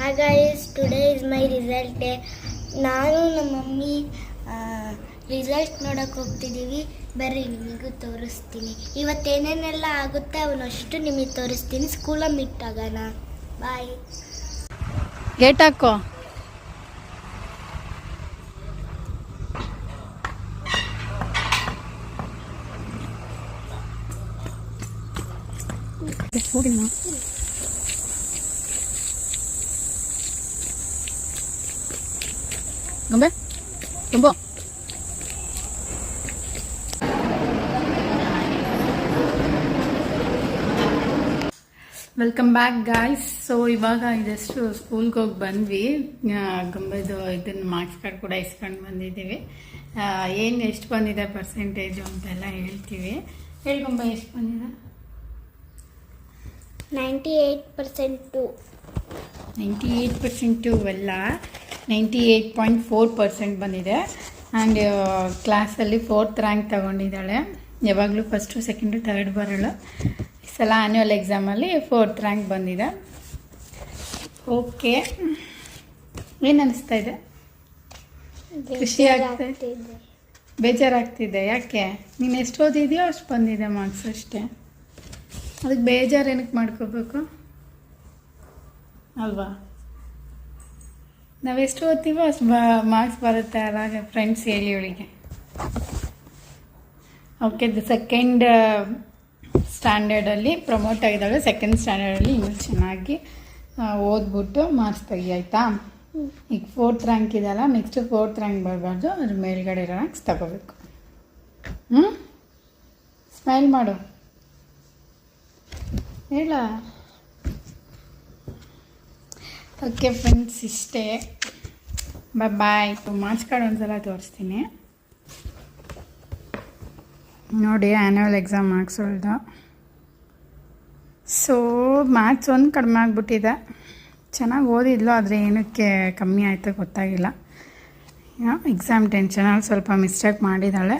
Hi guys, today is my result day. ನಾನು ನಮ್ಮ mummy result ನೋಡಕ್ಕೆ ಹೋಗ್ತಿದ್ದೀವಿ. ಬರ್ರಿ ನಿಮಗೂ ತೋರಿಸ್ತೀನಿ. ಇವತ್ತೇನೇನೆಲ್ಲ ಆಗುತ್ತೆ ಅವನಷ್ಟು ನಿಮಗೆ ತೋರಿಸ್ತೀನಿ. ಸ್ಕೂಲಲ್ಲಿ ಮೀಟ್ ಆಗೋಣ. ಬಾಯ್. ಗೇಟ್ ಹಾಕೋ. Gombe? Gombo? Welcome back guys. So ಇವಾಗ ಇದಷ್ಟು ಸ್ಕೂಲ್ಗೆ ಹೋಗಿ ಬಂದ್ವಿ. ಗಂಬದು ಇದನ್ನು ಮಾರ್ಕ್ಸ್ ಕಾರ್ಡ್ ಕೂಡ ಇಸ್ಕೊಂಡು ಬಂದಿದ್ದೀವಿ. ಏನು ಎಷ್ಟು ಬಂದಿದೆ ಪರ್ಸೆಂಟೇಜು ಅಂತೆಲ್ಲ ಹೇಳ್ತೀವಿ. ಹೇಳ್ಕೊಂಬ ಎಷ್ಟು ಬಂದಿದೆ? 98%. 98% ಎಲ್ಲ 98.4% ಬಂದಿದೆ. ಆ್ಯಂಡ್ ಕ್ಲಾಸಲ್ಲಿ 4th ರ್ಯಾಂಕ್ ತಗೊಂಡಿದ್ದಾಳೆ. ಯಾವಾಗಲೂ ಫಸ್ಟು ಸೆಕೆಂಡು ಥರ್ಡ್ ಬರೋಳು. ಈ ಸಲ ಆ್ಯನ್ಯುವಲ್ ಎಕ್ಸಾಮಲ್ಲಿ 4th ರ್ಯಾಂಕ್ ಬಂದಿದೆ. ಓಕೆ, ಏನು ಅನ್ನಿಸ್ತಾ ಇದೆ? ಖುಷಿ ಆಗ್ತದೆ? ಬೇಜಾರಾಗ್ತಿದೆ? ಯಾಕೆ? ನೀನು ಎಷ್ಟು ಓದಿದೆಯೋ ಅಷ್ಟು ಬಂದಿದೆ ಮಾರ್ಕ್ಸ್ ಅಷ್ಟೇ. ಅದಕ್ಕೆ ಬೇಜಾರು ಏನಕ್ಕೆ ಮಾಡ್ಕೋಬೇಕು ಅಲ್ವಾ? ನಾವೆಷ್ಟು ಓದ್ತೀವೋ ಅಷ್ಟು ಮಾರ್ಕ್ಸ್ ಬರುತ್ತೆ. ಅವಾಗ ಫ್ರೆಂಡ್ಸ್ ಹೇಳಿ ಅವಳಿಗೆ. ಓಕೆ, ಸೆಕೆಂಡ್ ಸ್ಟ್ಯಾಂಡರ್ಡಲ್ಲಿ ಪ್ರಮೋಟ್ ಆಗಿದ್ದಾಳೆ. ಸೆಕೆಂಡ್ ಸ್ಟ್ಯಾಂಡರ್ಡಲ್ಲಿ ಇನ್ನೂ ಚೆನ್ನಾಗಿ ಓದ್ಬಿಟ್ಟು ಮಾರ್ಕ್ಸ್ ತೆಗಿ, ಆಯಿತಾ? ಈಗ 4th ರ್ಯಾಂಕ್ ಇದೆಯಲ್ಲ, ನೆಕ್ಸ್ಟ್ 4th ರ್ಯಾಂಕ್ ಬರಬಾರ್ದು, ಅದ್ರ ಮೇಲ್ಗಡೆ ಇರೋ ರ್ಯಾಂಕ್ಸ್ ತಗೋಬೇಕು. ಸ್ಮೈಲ್ ಮಾಡು, ಹೇಳ. ಓಕೆ ಫ್ರೆಂಡ್ಸ್, ಇಷ್ಟೇ. ಬಾಯ್. ಮಾರ್ಕ್ಸ್ ಕಾರ್ಡ್ ಒಂದ್ಸಲ ತೋರಿಸ್ತೀನಿ ನೋಡಿ. ಆ್ಯನ್ಯುವಲ್ ಎಕ್ಸಾಮ್ ಮಾರ್ಕ್ಸ್ ಉಳ್ದು. ಸೊ ಮ್ಯಾಥ್ಸ್ ಒಂದು ಕಡಿಮೆ ಆಗಿಬಿಟ್ಟಿದೆ. ಚೆನ್ನಾಗಿ ಓದಿದ್ಲು, ಆದರೆ ಏನಕ್ಕೆ ಕಮ್ಮಿ ಆಯಿತು ಗೊತ್ತಾಗಿಲ್ಲ. ಎಕ್ಸಾಮ್ ಟೆನ್ಷನಲ್ಲಿ ಸ್ವಲ್ಪ ಮಿಸ್ಟೇಕ್ ಮಾಡಿದ್ದಾಳೆ.